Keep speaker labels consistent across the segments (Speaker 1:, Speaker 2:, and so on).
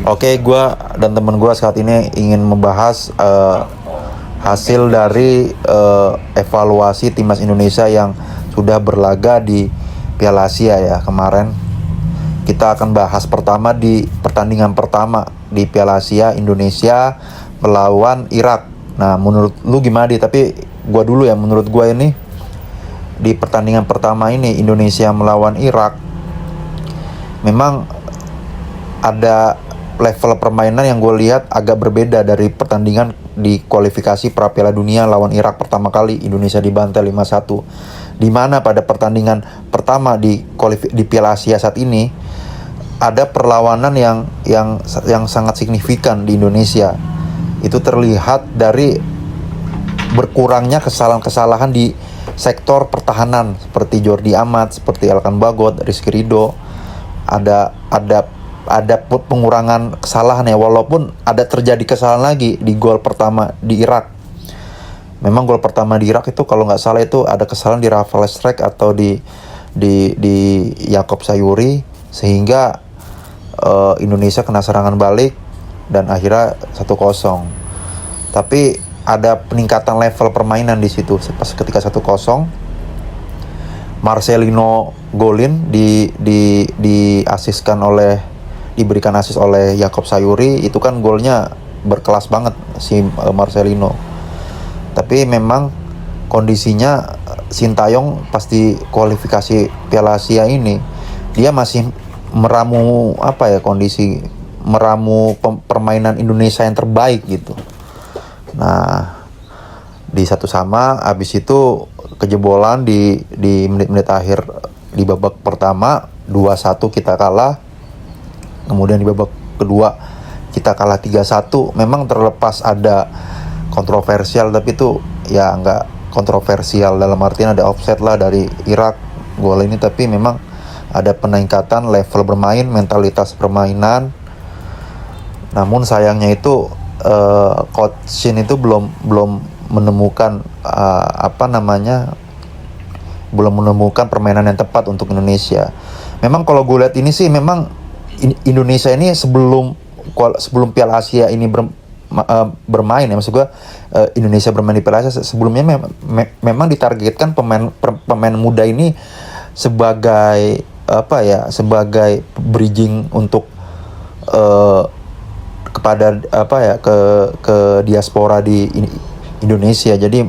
Speaker 1: Oke, gue dan temen gue saat ini ingin membahas hasil dari evaluasi timnas Indonesia yang sudah berlaga di Piala Asia ya kemarin. Kita akan bahas pertama di pertandingan pertama di Piala Asia Indonesia melawan Irak. Nah, menurut lu gimana Tapi gue dulu ya, menurut gue ini di pertandingan pertama ini Indonesia melawan Irak memang ada level permainan yang gue lihat agak berbeda dari pertandingan di kualifikasi pra Piala Dunia lawan Irak pertama kali Indonesia dibantai 5-1. Di mana pada pertandingan pertama di Piala Asia saat ini ada perlawanan yang sangat signifikan di Indonesia. Itu terlihat dari berkurangnya kesalahan-kesalahan di sektor pertahanan seperti Jordi Amat, seperti Elkan Bagot, Rizky Ridho. Ada pengurangan kesalahan ya, walaupun ada terjadi kesalahan lagi di gol pertama di Irak. Memang gol pertama di Irak itu kalau nggak salah itu ada kesalahan di Rafael Strijk atau di Yaakob Sayuri, sehingga Indonesia kena serangan balik dan akhirnya 1-0. Tapi ada peningkatan level permainan di situ pas ketika 1-0. Marcelino golin diberikan asis oleh Yaakob Sayuri. Itu kan golnya berkelas banget si Marcelino. Tapi memang kondisinya Sintayong pas di kualifikasi Piala Asia ini dia masih meramu permainan Indonesia yang terbaik gitu. Nah, di 1-1 habis itu kejebolan di menit-menit akhir di babak pertama 2-1 kita kalah. Kemudian di babak kedua kita kalah 3-1. Memang terlepas ada kontroversial, tapi itu ya nggak kontroversial dalam artian ada offset lah dari Irak gol ini, tapi memang ada peningkatan level bermain, mentalitas permainan. Namun sayangnya itu Coach Shin itu belum menemukan belum menemukan permainan yang tepat untuk Indonesia. Memang kalau gue lihat ini sih memang Indonesia ini sebelum Piala Asia ini bermain ya, maksud gue Indonesia bermain di Piala Asia sebelumnya memang ditargetkan pemain muda ini sebagai sebagai bridging untuk kepada ke diaspora di Indonesia. Jadi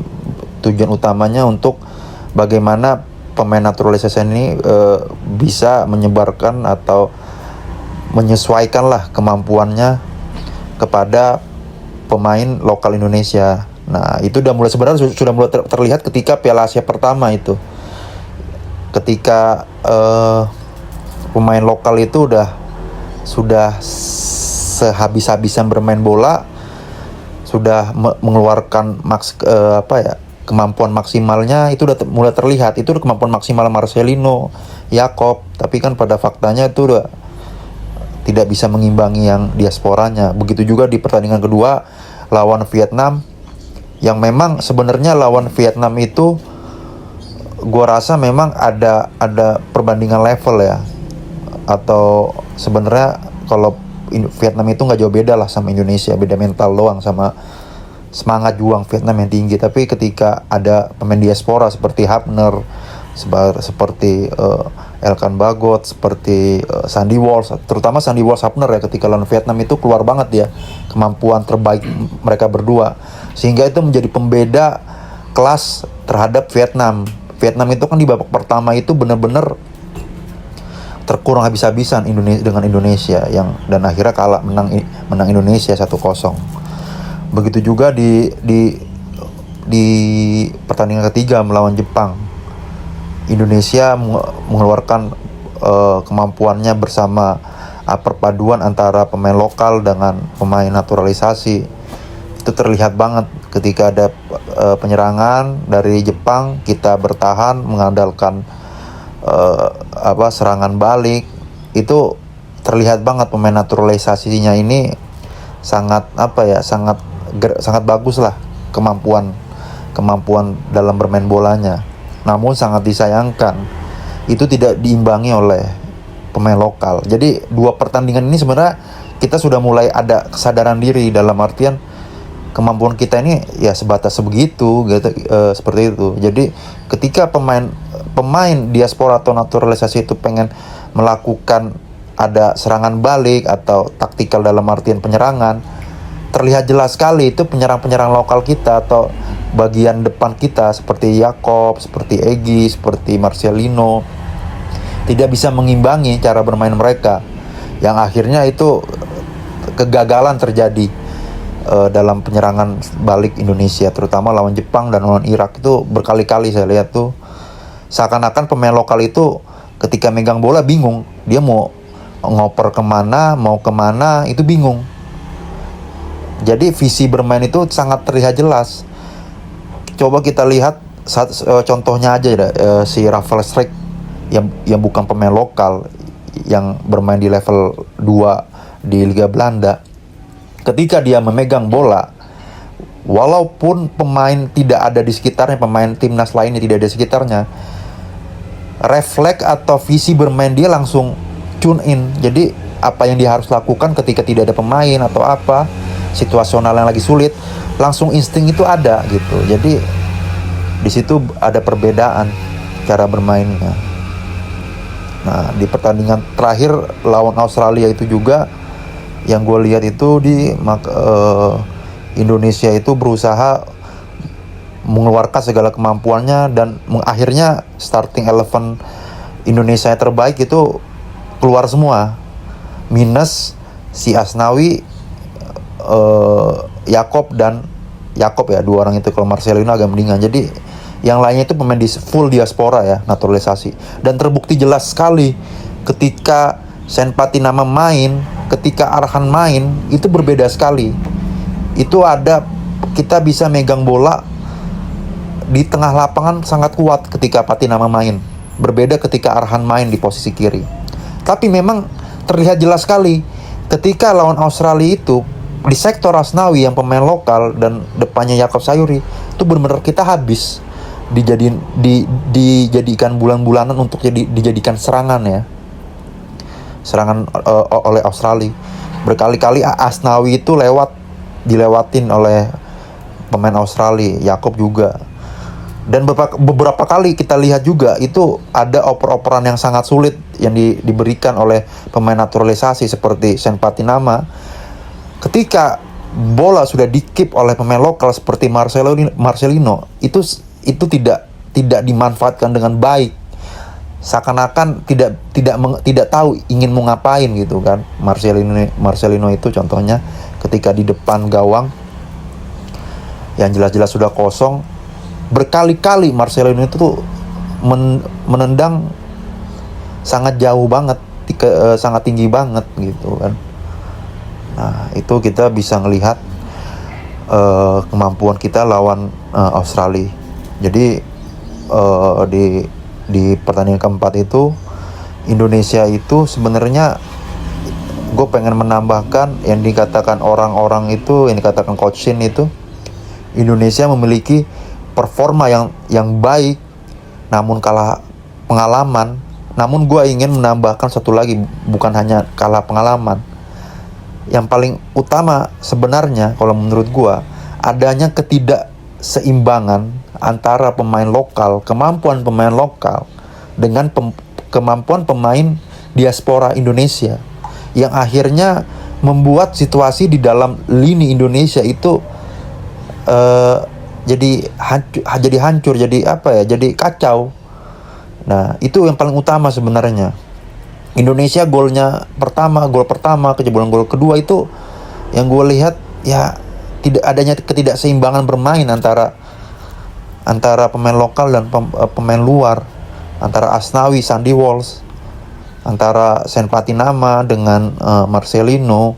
Speaker 1: tujuan utamanya untuk bagaimana pemain naturalisasi ini bisa menyebarkan atau menyesuaikanlah kemampuannya kepada pemain lokal Indonesia. Nah, itu sudah mulai terlihat ketika Piala Asia pertama itu. Ketika pemain lokal itu sudah sehabis-habisan bermain bola, sudah mengeluarkan kemampuan maksimalnya, itu udah mulai terlihat. Itu kemampuan maksimal Marcelino, Yaakob, tapi kan pada faktanya itu udah tidak bisa mengimbangi yang diasporanya. Begitu juga di pertandingan kedua lawan Vietnam, yang memang sebenarnya lawan Vietnam itu gua rasa memang ada perbandingan level ya, atau sebenarnya kalau Vietnam itu nggak jauh beda lah sama Indonesia, beda mental doang sama semangat juang Vietnam yang tinggi. Tapi ketika ada pemain diaspora seperti Hapner, seperti Elkan Bagot, seperti Sandy Walsh, terutama Sandy Walsh Hapner ya, ketika lawan Vietnam itu keluar banget ya kemampuan terbaik mereka berdua, sehingga itu menjadi pembeda kelas terhadap Vietnam. Vietnam itu kan di babak pertama itu benar-benar terkurang habis-habisan dengan Indonesia dan akhirnya kalah, menang Indonesia 1-0. Begitu juga di pertandingan ketiga melawan Jepang. Indonesia mengeluarkan kemampuannya bersama perpaduan antara pemain lokal dengan pemain naturalisasi. Itu terlihat banget ketika ada penyerangan dari Jepang, kita bertahan mengandalkan serangan balik. Itu terlihat banget pemain naturalisasinya ini sangat bagus lah kemampuan dalam bermain bolanya. Namun sangat disayangkan itu tidak diimbangi oleh pemain lokal. Jadi dua pertandingan ini sebenarnya kita sudah mulai ada kesadaran diri, dalam artian kemampuan kita ini ya sebatas sebegitu gitu, seperti itu. Jadi ketika pemain diaspora atau naturalisasi itu pengen melakukan ada serangan balik atau taktikal dalam artian penyerangan, terlihat jelas sekali itu penyerang-penyerang lokal kita atau bagian depan kita seperti Jakob, seperti Egy, seperti Marcelino tidak bisa mengimbangi cara bermain mereka, yang akhirnya itu kegagalan terjadi dalam penyerangan balik Indonesia, terutama lawan Jepang dan lawan Irak. Itu berkali-kali saya lihat tuh seakan-akan pemain lokal itu ketika megang bola bingung, dia mau ngoper kemana, mau kemana, itu bingung. Jadi visi bermain itu sangat terlihat jelas. Coba kita lihat contohnya aja si Rafael Strijk yang bukan pemain lokal, yang bermain di level 2 di Liga Belanda. Ketika dia memegang bola, walaupun pemain tidak ada di sekitarnya, pemain timnas lainnya tidak ada di sekitarnya, refleks atau visi bermain dia langsung tune in. Jadi apa yang dia harus lakukan ketika tidak ada pemain atau apa, situasional yang lagi sulit, langsung insting itu ada gitu. Jadi di situ ada perbedaan cara bermainnya. Nah, di pertandingan terakhir lawan Australia itu juga yang gue lihat itu Indonesia itu berusaha mengeluarkan segala kemampuannya dan akhirnya starting 11 Indonesia yang terbaik itu keluar semua, minus si Asnawi, Jakob ya, dua orang itu. Kalau Marcelino agak mendingan. Jadi yang lainnya itu pemain full diaspora ya, naturalisasi. Dan terbukti jelas sekali ketika Sen Patinama main, ketika Arhan main, itu berbeda sekali. Itu kita bisa megang bola di tengah lapangan sangat kuat ketika Patinama main. Berbeda ketika Arhan main di posisi kiri. Tapi memang terlihat jelas sekali ketika lawan Australia itu di sektor Asnawi yang pemain lokal dan depannya Jakob Sayuri, itu benar-benar kita habis. Dijadikan bulan-bulanan untuk dijadikan serangan ya. Serangan oleh Australia. Berkali-kali Asnawi itu dilewatin oleh pemain Australia, Jakob juga. Dan beberapa kali kita lihat juga itu ada oper-operan yang sangat sulit yang diberikan oleh pemain naturalisasi seperti Sen Patinama. Ketika bola sudah di-keep oleh pemain lokal seperti Marcelino, itu tidak dimanfaatkan dengan baik. Seakan-akan tidak tahu ingin mau ngapain gitu kan. Marcelino itu contohnya ketika di depan gawang yang jelas-jelas sudah kosong, berkali-kali Marcelino itu tuh menendang sangat jauh banget, sangat tinggi banget gitu kan. Nah, itu kita bisa ngelihat kemampuan kita lawan Australia. Jadi di pertandingan keempat itu Indonesia itu sebenarnya gue pengen menambahkan yang dikatakan orang-orang itu, yang dikatakan Coach Shin itu, Indonesia memiliki performa yang baik namun kalah pengalaman. Namun gue ingin menambahkan satu lagi, bukan hanya kalah pengalaman. Yang paling utama sebenarnya kalau menurut gue, adanya ketidakseimbangan antara pemain lokal, kemampuan pemain lokal dengan kemampuan pemain diaspora Indonesia, yang akhirnya membuat situasi di dalam lini Indonesia itu jadi hancur, jadi jadi kacau. Nah, itu yang paling utama sebenarnya. Indonesia gol pertama, kejebolan gol kedua itu yang gue lihat ya tidak adanya ketidakseimbangan bermain antara pemain lokal dan pemain luar, antara Asnawi, Sandy Walsh, antara Sen Patinama dengan Marcelino,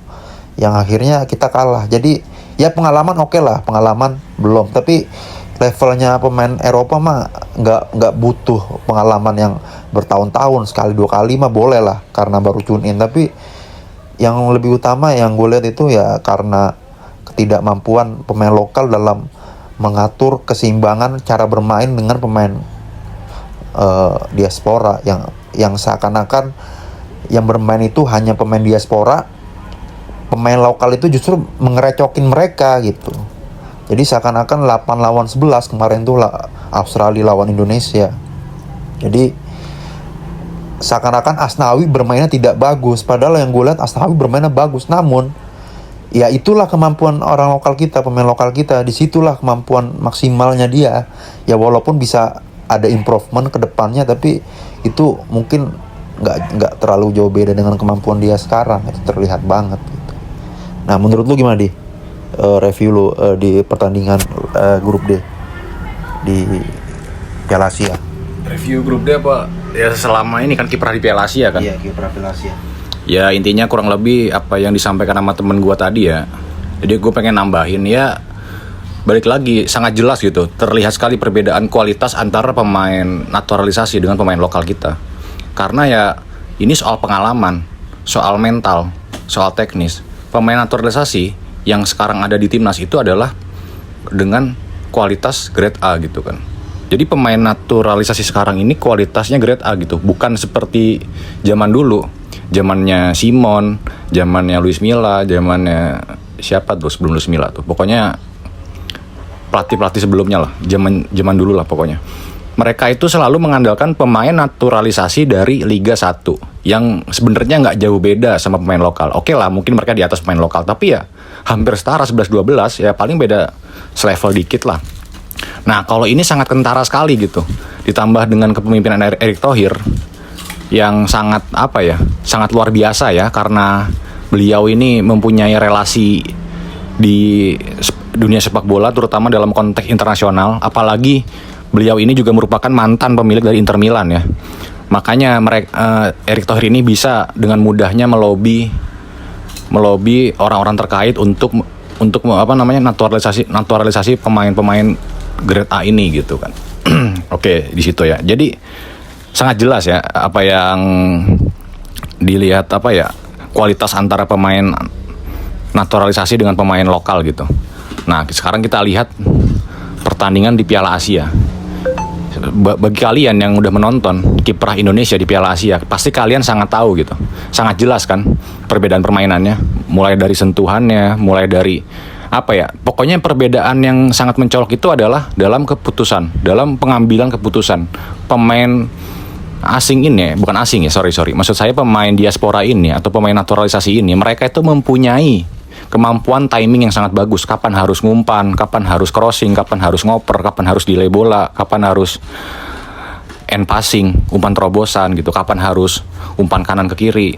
Speaker 1: yang akhirnya kita kalah. Jadi ya pengalaman oke lah, pengalaman belum, tapi levelnya pemain Eropa mah nggak butuh pengalaman yang bertahun-tahun, sekali dua kali mah boleh lah karena baru tune in. Tapi yang lebih utama yang gue lihat itu ya karena ketidakmampuan pemain lokal dalam mengatur keseimbangan cara bermain dengan pemain diaspora, yang seakan-akan yang bermain itu hanya pemain diaspora, pemain lokal itu justru mengerecokin mereka gitu. Jadi seakan-akan 8 lawan 11 kemarin tuh Australia lawan Indonesia. Jadi seakan-akan Asnawi bermainnya tidak bagus, padahal yang gue lihat Asnawi bermainnya bagus. Namun ya itulah kemampuan orang lokal kita, pemain lokal kita. Disitulah kemampuan maksimalnya dia. Ya walaupun bisa ada improvement ke depannya, tapi itu mungkin nggak terlalu jauh beda dengan kemampuan dia sekarang. Itu terlihat banget gitu. Nah menurut lu gimana review lu di pertandingan grup D di Piala Asia?
Speaker 2: Review grup D apa? Ya selama ini kan kiprah di Piala Asia kan?
Speaker 1: Iya, kiprah Piala Asia.
Speaker 2: Ya intinya kurang lebih apa yang disampaikan sama temen gue tadi ya. Jadi gue pengen nambahin ya, balik lagi sangat jelas gitu. Terlihat sekali perbedaan kualitas antara pemain naturalisasi dengan pemain lokal kita. Karena ya ini soal pengalaman, soal mental, soal teknis. Pemain naturalisasi yang sekarang ada di timnas itu adalah dengan kualitas grade A gitu kan. Jadi pemain naturalisasi sekarang ini kualitasnya grade A gitu, bukan seperti zaman dulu, zamannya Simon, zamannya Luis Milla, zamannya siapa tuh sebelum Luis Milla tuh. Pokoknya pelatih sebelumnya lah, zaman dulu lah pokoknya. Mereka itu selalu mengandalkan pemain naturalisasi dari Liga 1 yang sebenarnya nggak jauh beda sama pemain lokal. Oke lah, mungkin mereka di atas pemain lokal, tapi ya hampir setara 11-12, ya paling beda selevel dikit lah. Nah kalau ini sangat kentara sekali gitu, ditambah dengan kepemimpinan Erick Thohir yang sangat sangat luar biasa ya, karena beliau ini mempunyai relasi di dunia sepak bola terutama dalam konteks internasional, apalagi beliau ini juga merupakan mantan pemilik dari Inter Milan ya. Makanya Erick Thohir ini bisa dengan mudahnya melobi orang-orang terkait untuk naturalisasi pemain-pemain grade A ini gitu kan. Oke, di situ ya. Jadi sangat jelas ya apa yang dilihat kualitas antara pemain naturalisasi dengan pemain lokal gitu. Nah, sekarang kita lihat pertandingan di Piala Asia. Bagi kalian yang udah menonton kiprah Indonesia di Piala Asia, pasti kalian sangat tahu gitu. Sangat jelas kan perbedaan permainannya, mulai dari sentuhannya, mulai dari pokoknya perbedaan yang sangat mencolok itu adalah dalam pengambilan keputusan. Pemain asing ini, bukan asing ya, sorry. Maksud saya pemain diaspora ini atau pemain naturalisasi ini, mereka itu mempunyai kemampuan timing yang sangat bagus. Kapan harus ngumpan, kapan harus crossing, kapan harus ngoper, kapan harus delay bola, kapan harus end passing, umpan terobosan gitu, kapan harus umpan kanan ke kiri,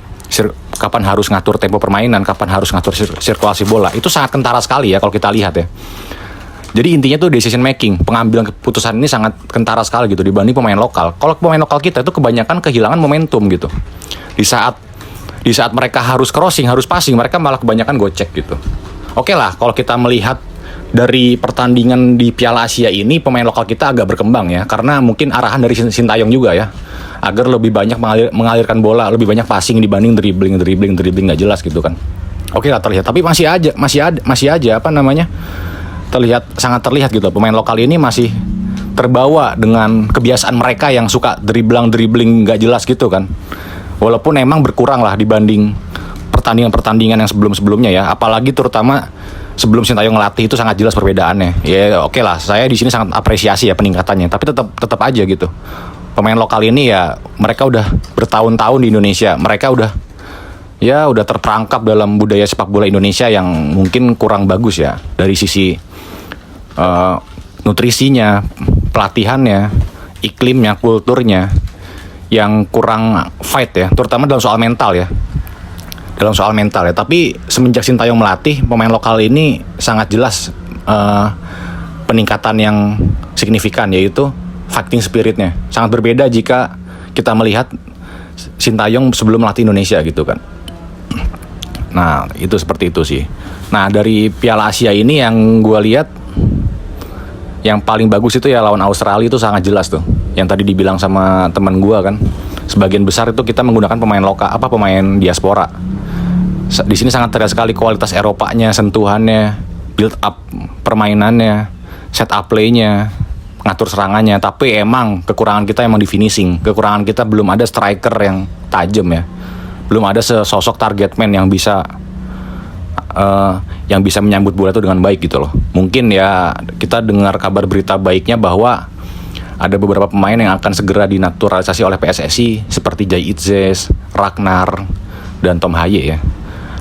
Speaker 2: kapan harus ngatur tempo permainan, kapan harus ngatur sirkulasi bola. Itu sangat kentara sekali ya kalau kita lihat ya. Jadi intinya tuh decision making, pengambilan keputusan ini sangat kentara sekali gitu dibanding pemain lokal. Kalau pemain lokal kita itu kebanyakan kehilangan momentum gitu. Di saat mereka harus crossing, harus passing, mereka malah kebanyakan gocek gitu. Oke lah, kalau kita melihat dari pertandingan di Piala Asia ini, pemain lokal kita agak berkembang ya, karena mungkin arahan dari Sintayong juga ya, agar lebih banyak mengalirkan bola, lebih banyak passing dibanding dribbling nggak jelas gitu kan. Oke lah terlihat, tapi masih aja sangat terlihat gitu, pemain lokal ini masih terbawa dengan kebiasaan mereka yang suka dribbling nggak jelas gitu kan. Walaupun emang berkurang lah dibanding pertandingan yang sebelumnya ya, apalagi terutama sebelum Sintayong ngelatih itu sangat jelas perbedaannya. Ya oke lah, saya di sini sangat apresiasi ya peningkatannya, tapi tetap aja gitu. Pemain lokal ini ya mereka udah bertahun-tahun di Indonesia, mereka udah terperangkap dalam budaya sepak bola Indonesia yang mungkin kurang bagus ya dari sisi nutrisinya, pelatihannya, iklimnya, kulturnya yang kurang fight ya, terutama dalam soal mental ya. Tapi semenjak Sintayong melatih, pemain lokal ini sangat jelas peningkatan yang signifikan, yaitu fighting spiritnya. Sangat berbeda jika kita melihat Sintayong sebelum melatih Indonesia gitu kan. Nah itu seperti itu sih. Nah dari Piala Asia ini yang gue lihat yang paling bagus itu ya lawan Australia, itu sangat jelas tuh. Yang tadi dibilang sama teman gue kan, sebagian besar itu kita menggunakan pemain lokal, pemain diaspora. Di sini sangat terlihat sekali kualitas Eropanya, sentuhannya, build up permainannya, set up play-nya, ngatur serangannya. Tapi emang kekurangan kita emang di finishing. Kekurangan kita belum ada striker yang tajam ya. Belum ada sesosok target man yang bisa yang bisa menyambut bola itu dengan baik gitu loh. Mungkin ya kita dengar kabar berita baiknya bahwa ada beberapa pemain yang akan segera dinaturalisasi oleh PSSI seperti Jai Itzes, Ragnar, dan Tom Haye ya.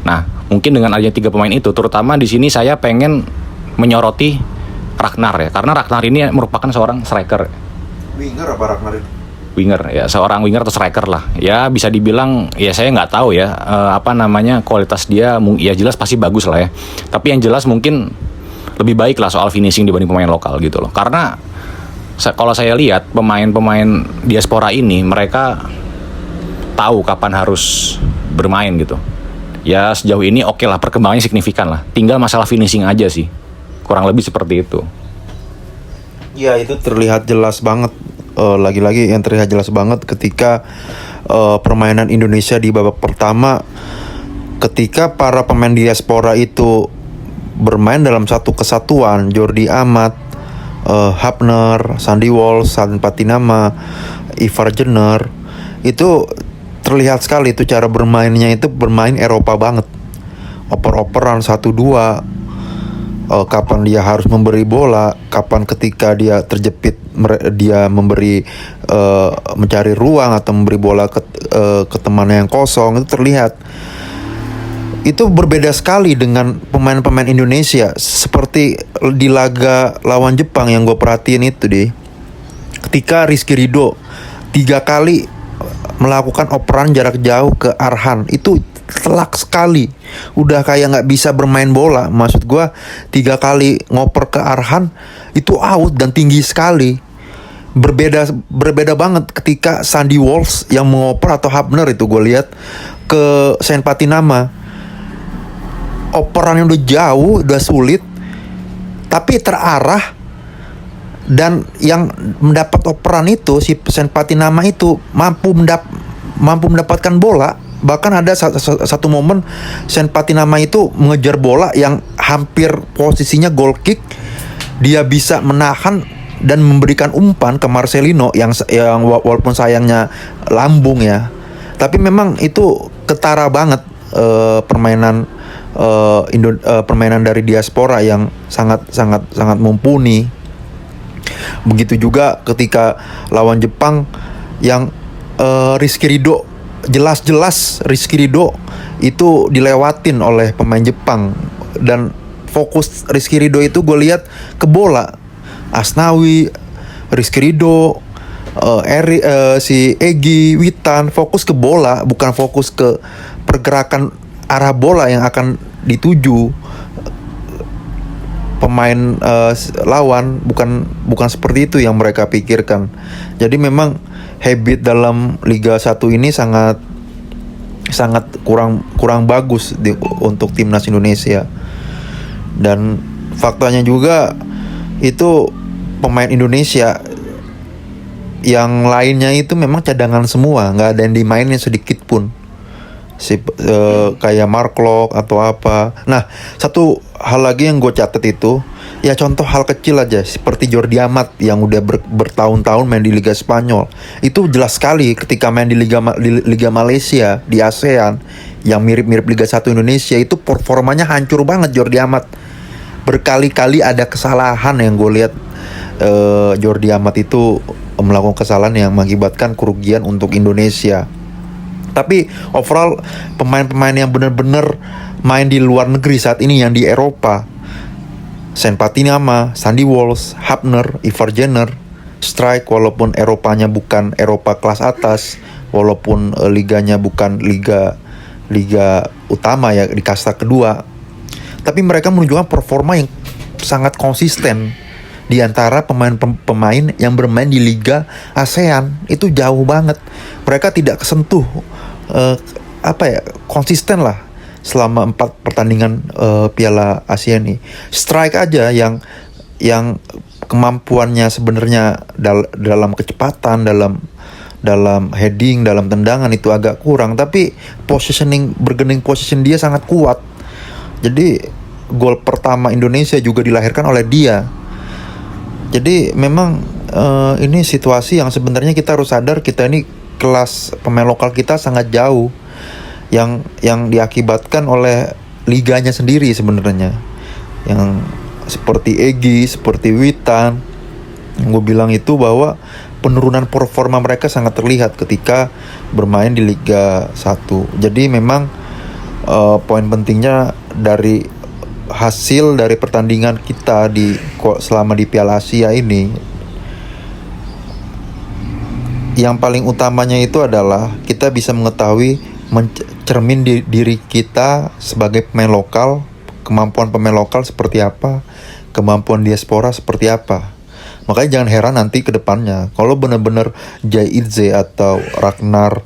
Speaker 2: Nah, mungkin dengan adanya 3 pemain itu, terutama di sini saya pengen menyoroti Ragnar ya, karena Ragnar ini merupakan seorang striker.
Speaker 1: Winger apa Ragnar itu?
Speaker 2: Winger ya, seorang winger atau striker lah ya, bisa dibilang ya, saya nggak tahu ya kualitas dia, ya jelas pasti bagus lah ya, tapi yang jelas mungkin lebih baik lah soal finishing dibanding pemain lokal gitu loh. Karena kalau saya lihat pemain-pemain diaspora ini, mereka tahu kapan harus bermain gitu ya. Sejauh ini oke lah, perkembangannya signifikan lah, tinggal masalah finishing aja sih, kurang lebih seperti itu.
Speaker 1: Ya, itu terlihat jelas banget. Lagi-lagi yang terlihat jelas banget ketika permainan Indonesia di babak pertama, ketika para pemain diaspora itu bermain dalam satu kesatuan. Jordi Amat, Hapner, Sandy Walsh, Salim Patinama, Ivar Jenner, itu terlihat sekali itu cara bermainnya, itu bermain Eropa banget. Oper-operan 1-2, kapan dia harus memberi bola, kapan ketika dia terjepit dia memberi mencari ruang atau memberi bola ke temannya yang kosong. Itu terlihat, itu berbeda sekali dengan pemain-pemain Indonesia. Seperti di laga lawan Jepang yang gue perhatiin itu deh, ketika Rizky Ridho 3 kali melakukan operan jarak jauh ke Arhan, itu telak sekali, udah kayak nggak bisa bermain bola. Maksud gue, 3 kali ngoper ke Arhan itu out dan tinggi sekali. Berbeda banget ketika Sandy Walsh yang mengoper, atau Hapner itu gue lihat ke Saint Patinama, operannya udah jauh, udah sulit, tapi terarah. Dan yang mendapat operan itu, si Saint Patinama itu mampu mendapatkan bola. Bahkan ada satu momen Saint Patinama itu mengejar bola yang hampir posisinya goal kick, dia bisa menahan dan memberikan umpan ke Marcelino yang walaupun sayangnya lambung ya, tapi memang itu ketara banget permainan dari diaspora yang sangat mumpuni. Begitu juga ketika lawan Jepang yang Rizky Ridho, jelas-jelas Rizky Ridho itu dilewatin oleh pemain Jepang, dan fokus Rizky Ridho itu gue lihat ke bola. Asnawi, Rizky Ridho, si Egy, Witan fokus ke bola, bukan fokus ke pergerakan arah bola yang akan dituju pemain lawan. Bukan seperti itu yang mereka pikirkan. Jadi memang habit dalam Liga 1 ini sangat kurang bagus untuk timnas Indonesia. Dan faktanya juga itu pemain Indonesia yang lainnya itu memang cadangan semua, nggak ada yang dimainin sedikit pun. Kayak Mark Locke atau apa. Nah, satu hal lagi yang gue catat itu, ya contoh hal kecil aja, seperti Jordi Amat yang udah bertahun-tahun main di Liga Spanyol. Itu jelas sekali ketika main di Liga Malaysia, di ASEAN, yang mirip-mirip Liga 1 Indonesia, itu performanya hancur banget Jordi Amat. Berkali-kali ada kesalahan yang gue lihat, Jordi Amat itu melakukan kesalahan yang mengakibatkan kerugian untuk Indonesia. Tapi overall pemain-pemain yang benar-benar main di luar negeri saat ini, yang di Eropa, Saint Patinama, Sandy Walsh, Hapner, Ivar Jenner, strike walaupun Eropanya bukan Eropa kelas atas, walaupun liganya bukan liga utama ya, di kasta kedua, tapi mereka menunjukkan performa yang sangat konsisten. Di antara pemain-pemain yang bermain di Liga ASEAN itu jauh banget. Mereka tidak kesentuh konsisten lah selama 4 pertandingan Piala Asia ini. Strike aja yang kemampuannya sebenarnya dalam kecepatan, dalam heading, dalam tendangan itu agak kurang, tapi bargaining position dia sangat kuat. Jadi gol pertama Indonesia juga dilahirkan oleh dia. Jadi memang ini situasi yang sebenarnya kita harus sadar, kita ini kelas pemain lokal kita sangat jauh, yang diakibatkan oleh liganya sendiri sebenarnya, yang seperti Egy, seperti Witan. Gue bilang itu bahwa penurunan performa mereka sangat terlihat ketika bermain di Liga 1. Jadi memang poin pentingnya dari hasil dari pertandingan kita selama di Piala Asia ini, yang paling utamanya itu adalah kita bisa mengetahui cermin diri kita sebagai pemain lokal, kemampuan pemain lokal seperti apa, kemampuan diaspora seperti apa. Makanya jangan heran nanti ke depannya kalau benar-benar Jay Idze atau Ragnar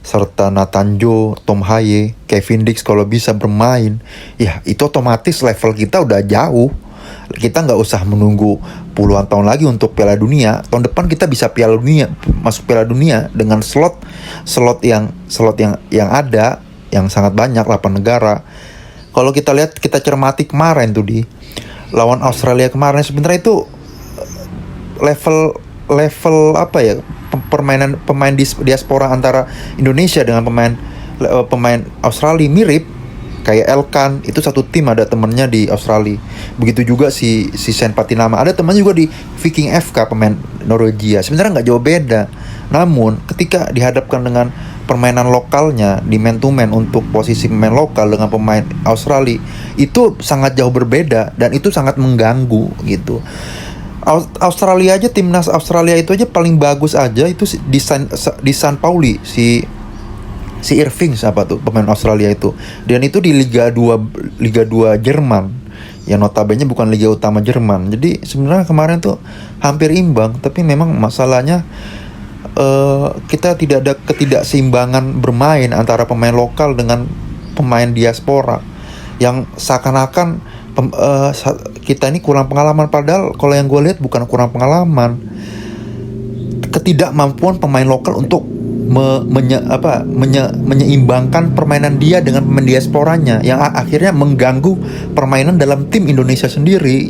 Speaker 1: serta Natanjo, Tom Haye, Kevin Dix kalau bisa bermain, ya itu otomatis level kita udah jauh. Kita nggak usah menunggu puluhan tahun lagi untuk Piala Dunia. Tahun depan kita bisa masuk Piala Dunia dengan slot yang ada, yang sangat banyak, 8 negara. Kalau kita lihat, kita cermati kemarin tuh di lawan Australia kemarin, sebenarnya itu level apa ya, pemain diaspora antara Indonesia dengan pemain Australia mirip. Kayak Elkan itu satu tim, ada temennya di Australia. Begitu juga si Sen Patinama, ada temannya juga di Viking FK, pemain Norwegia. Sebenarnya nggak jauh beda. Namun ketika dihadapkan dengan permainan lokalnya di man to man untuk posisi pemain lokal dengan pemain Australia, itu sangat jauh berbeda dan itu sangat mengganggu gitu. Australia aja, timnas Australia itu aja paling bagus aja itu di San Pauli, si Irving siapa tuh pemain Australia itu, dan itu di Liga 2 Jerman yang notabene bukan liga utama Jerman. Jadi sebenarnya kemarin tuh hampir imbang, tapi memang masalahnya kita tidak ada ketidakseimbangan bermain antara pemain lokal dengan pemain diaspora, yang seakan-akan kita ini kurang pengalaman. Padahal kalau yang gue lihat bukan kurang pengalaman, ketidakmampuan pemain lokal untuk menyeimbangkan permainan dia dengan pemain diasporanya, yang akhirnya mengganggu permainan dalam tim Indonesia sendiri.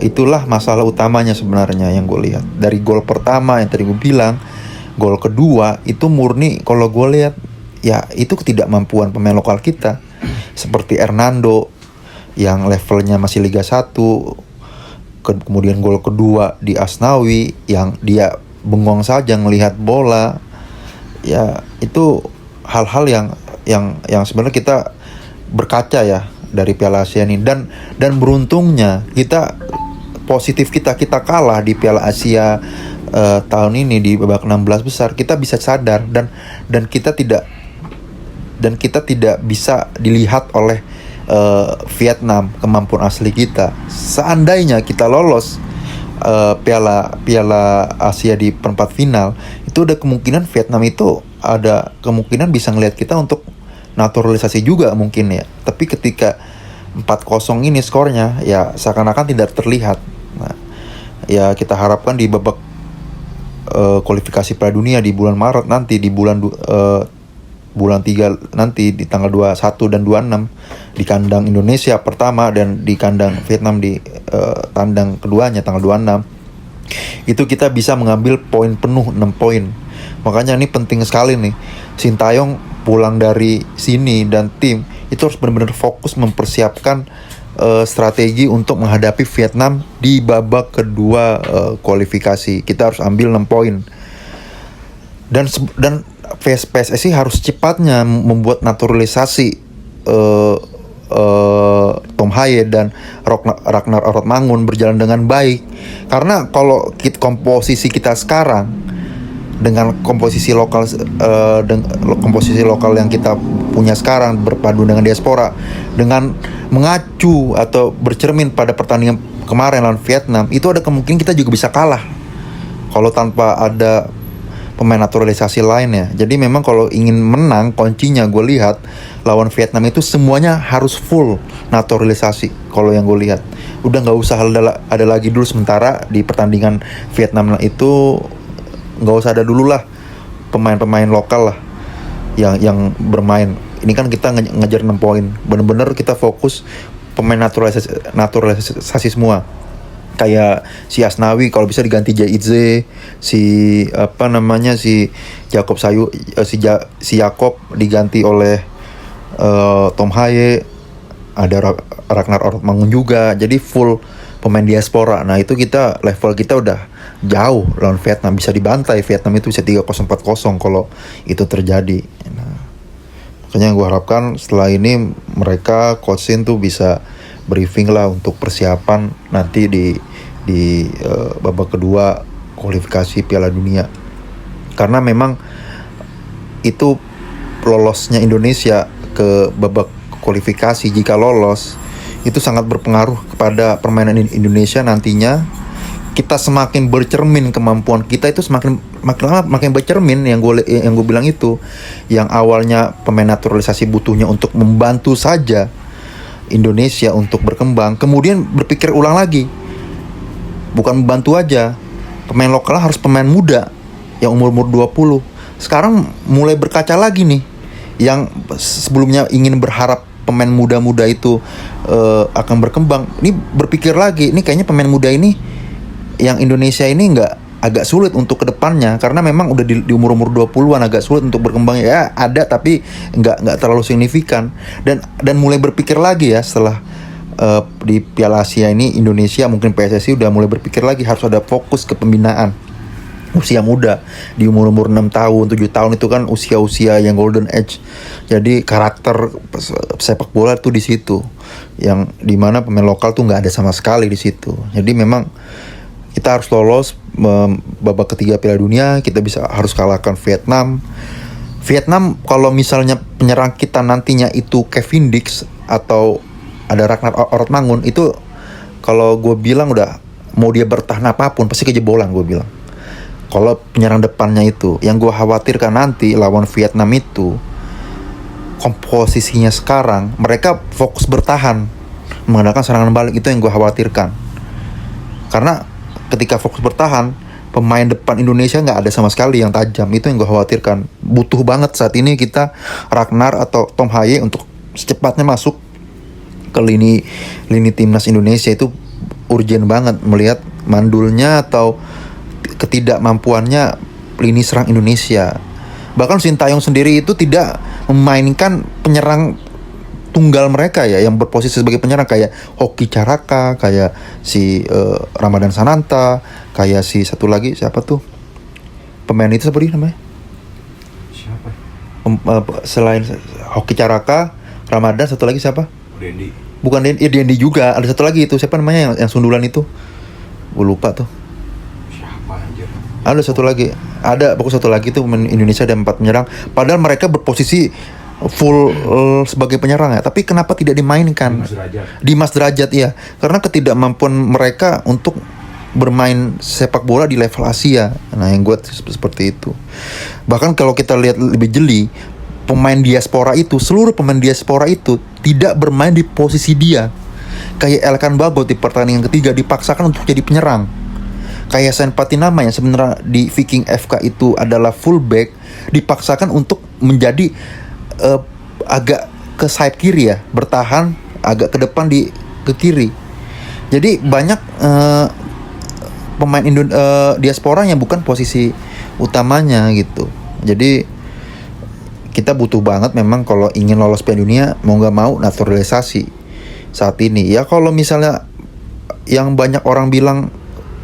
Speaker 1: Itulah masalah utamanya sebenarnya yang gue lihat. Dari gol pertama yang tadi gue bilang, gol kedua itu murni kalau gue lihat ya itu ketidakmampuan pemain lokal kita, seperti Hernando yang levelnya masih Liga 1. Kemudian gol kedua di Asnawi yang dia bengong saja ngelihat bola. Ya itu hal-hal yang sebenarnya kita berkaca ya dari Piala Asia ini, dan beruntungnya kita kalah di Piala Asia tahun ini di babak 16 besar. Kita bisa sadar dan kita tidak bisa dilihat oleh Vietnam kemampuan asli kita. Seandainya kita lolos Piala Asia di perempat final, itu ada kemungkinan Vietnam itu ada kemungkinan bisa ngelihat kita untuk naturalisasi juga mungkin ya. Tapi ketika 4-0 ini skornya, ya seakan-akan tidak terlihat. Nah, ya kita harapkan di babak kualifikasi Piala Dunia di bulan Maret nanti, di bulan 3 nanti di tanggal 21 dan 26 di kandang Indonesia pertama dan di kandang Vietnam di tandang keduanya tanggal 26, itu kita bisa mengambil poin penuh 6 poin. Makanya ini penting sekali nih, Sintayong pulang dari sini dan tim itu harus benar-benar fokus mempersiapkan strategi untuk menghadapi Vietnam di babak kedua kualifikasi. Kita harus ambil 6 poin. Dan PSSI harus cepatnya membuat naturalisasi Tom Haye dan Ragnar Orotmangun berjalan dengan baik. Karena kalau komposisi kita sekarang dengan komposisi lokal yang kita punya sekarang berpadu dengan diaspora, dengan mengacu atau bercermin pada pertandingan kemarin lawan Vietnam, itu ada kemungkinan kita juga bisa kalah kalau tanpa ada pemain naturalisasi lainnya. Jadi memang kalau ingin menang, kuncinya gue lihat lawan Vietnam itu semuanya harus full naturalisasi. Kalau yang gue lihat udah nggak usah ada lagi dulu sementara di pertandingan Vietnam itu, nggak usah ada dulu lah pemain-pemain lokal lah yang bermain. Ini kan kita ngejar 6 poin, bener-bener kita fokus pemain naturalisasi semua. Kayak si Asnawi kalau bisa diganti Jay Idze, si Jakob si Jakob diganti oleh Tom Haye, ada Ragnar Ortmangun juga, jadi full pemain diaspora. Nah itu level kita udah jauh lawan Vietnam, bisa dibantai Vietnam itu bisa 3-0 4-0 kalau itu terjadi. Nah, makanya gue harapkan setelah ini mereka coach Shin tuh bisa briefing lah untuk persiapan nanti di babak kedua kualifikasi Piala Dunia, karena memang itu lolosnya Indonesia ke babak kualifikasi, jika lolos itu sangat berpengaruh kepada permainan Indonesia nantinya. Kita semakin bercermin, kemampuan kita itu makin lama makin bercermin, yang gue bilang itu, yang awalnya pemain naturalisasi butuhnya untuk membantu saja Indonesia untuk berkembang, kemudian berpikir ulang lagi, bukan membantu aja, pemain lokal harus pemain muda yang umur 20. Sekarang mulai berkaca lagi nih, yang sebelumnya ingin berharap pemain muda-muda itu akan berkembang, ini berpikir lagi, ini kayaknya pemain muda ini yang Indonesia ini agak sulit untuk kedepannya, karena memang udah di umur 20-an agak sulit untuk berkembang. Ya ada, tapi nggak terlalu signifikan, dan mulai berpikir lagi ya setelah di Piala Asia ini Indonesia, mungkin PSSI udah mulai berpikir lagi harus ada fokus ke pembinaan usia muda di umur 6 tahun, 7 tahun itu kan usia-usia yang golden age. Jadi karakter sepak bola tuh di situ, yang dimana pemain lokal tuh nggak ada sama sekali di situ. Jadi memang kita harus lolos babak ketiga Piala Dunia. Kita harus kalahkan Vietnam. Kalau misalnya penyerang kita nantinya itu Kevin Dix atau ada Ragnar Ortmangun, itu kalau gue bilang udah mau dia bertahan apapun pasti kejebolan, gue bilang. Kalau penyerang depannya itu, yang gue khawatirkan nanti lawan Vietnam itu, komposisinya sekarang mereka fokus bertahan mengandalkan serangan balik, itu yang gue khawatirkan. Karena ketika fokus bertahan, pemain depan Indonesia nggak ada sama sekali yang tajam, itu yang gue khawatirkan. Butuh banget saat ini kita Ragnar atau Tom Haye untuk secepatnya masuk ke lini timnas Indonesia. Itu urgent banget melihat mandulnya atau ketidakmampuannya lini serang Indonesia. Bahkan Sintayong sendiri itu tidak memainkan penyerang tunggal mereka ya, yang berposisi sebagai penyerang, kayak Hoki Caraka, kayak si Ramadan Sananta, kayak si satu lagi siapa tuh pemain itu, seperti namanya siapa? Selain Hoki Caraka, Ramadan, satu lagi siapa?
Speaker 2: Dendi.
Speaker 1: Bukan Dendi juga, ada satu lagi itu siapa namanya yang sundulan itu, gue lupa tuh. Ada satu lagi, pokoknya satu lagi tuh Indonesia ada 4 penyerang, padahal mereka berposisi full sebagai penyerang ya, tapi kenapa tidak dimainkan? Dimas Derajat ya, karena ketidakmampuan mereka untuk bermain sepak bola di level Asia. Nah yang gue seperti itu. Bahkan kalau kita lihat lebih jeli, seluruh pemain diaspora itu tidak bermain di posisi dia. Kayak Elkan Bagot di pertandingan ketiga dipaksakan untuk jadi penyerang. Kayak Sen Patinama yang sebenarnya di Viking FK itu adalah fullback, dipaksakan untuk menjadi agak ke side kiri ya, bertahan agak ke depan ke kiri. Jadi banyak pemain diaspora yang bukan posisi utamanya gitu. Jadi kita butuh banget memang kalau ingin lolos Piala Dunia, mau nggak mau naturalisasi saat ini. Ya kalau misalnya yang banyak orang bilang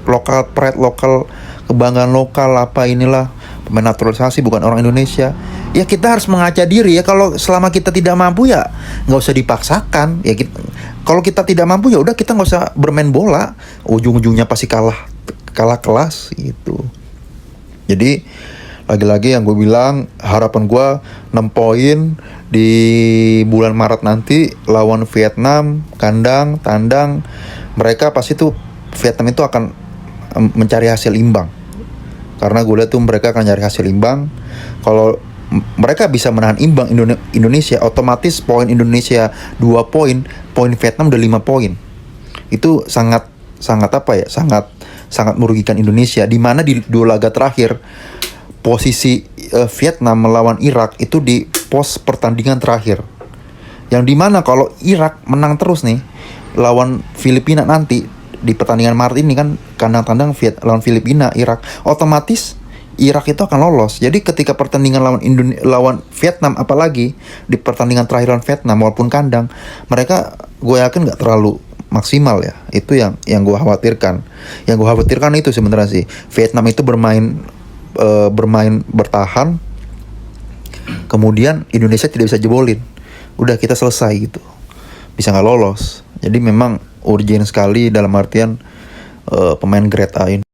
Speaker 1: lokal pride, lokal kebanggaan lokal, apa inilah pemain naturalisasi bukan orang Indonesia, ya kita harus mengaca diri ya. Kalau selama kita tidak mampu ya nggak usah dipaksakan ya. Kalau kita tidak mampu ya udah kita nggak usah bermain bola, ujung-ujungnya pasti kalah kelas gitu. Jadi lagi-lagi yang gue bilang, harapan gue 6 poin di bulan Maret nanti lawan Vietnam, kandang tandang. Mereka pasti tuh Vietnam itu akan mencari hasil imbang, karena gue lihat tuh mereka akan cari hasil imbang. Kalau mereka bisa menahan imbang Indonesia, otomatis poin Indonesia 2 poin, poin Vietnam udah 5 poin. Itu sangat merugikan Indonesia, di mana di 2 laga terakhir posisi Vietnam melawan Irak itu di pos pertandingan terakhir, yang dimana kalau Irak menang terus nih lawan Filipina nanti di pertandingan Maret ini kan, kandang tandang lawan Filipina, Irak, otomatis Irak itu akan lolos. Jadi ketika pertandingan lawan Vietnam, apalagi di pertandingan terakhir lawan Vietnam walaupun kandang, mereka gue yakin nggak terlalu maksimal ya. Itu yang gue khawatirkan. Yang gue khawatirkan itu sebenarnya sih, Vietnam itu bermain bertahan, kemudian Indonesia tidak bisa jebolin. Udah kita selesai gitu, bisa nggak lolos. Jadi memang urgent sekali dalam artian pemain grade A ini.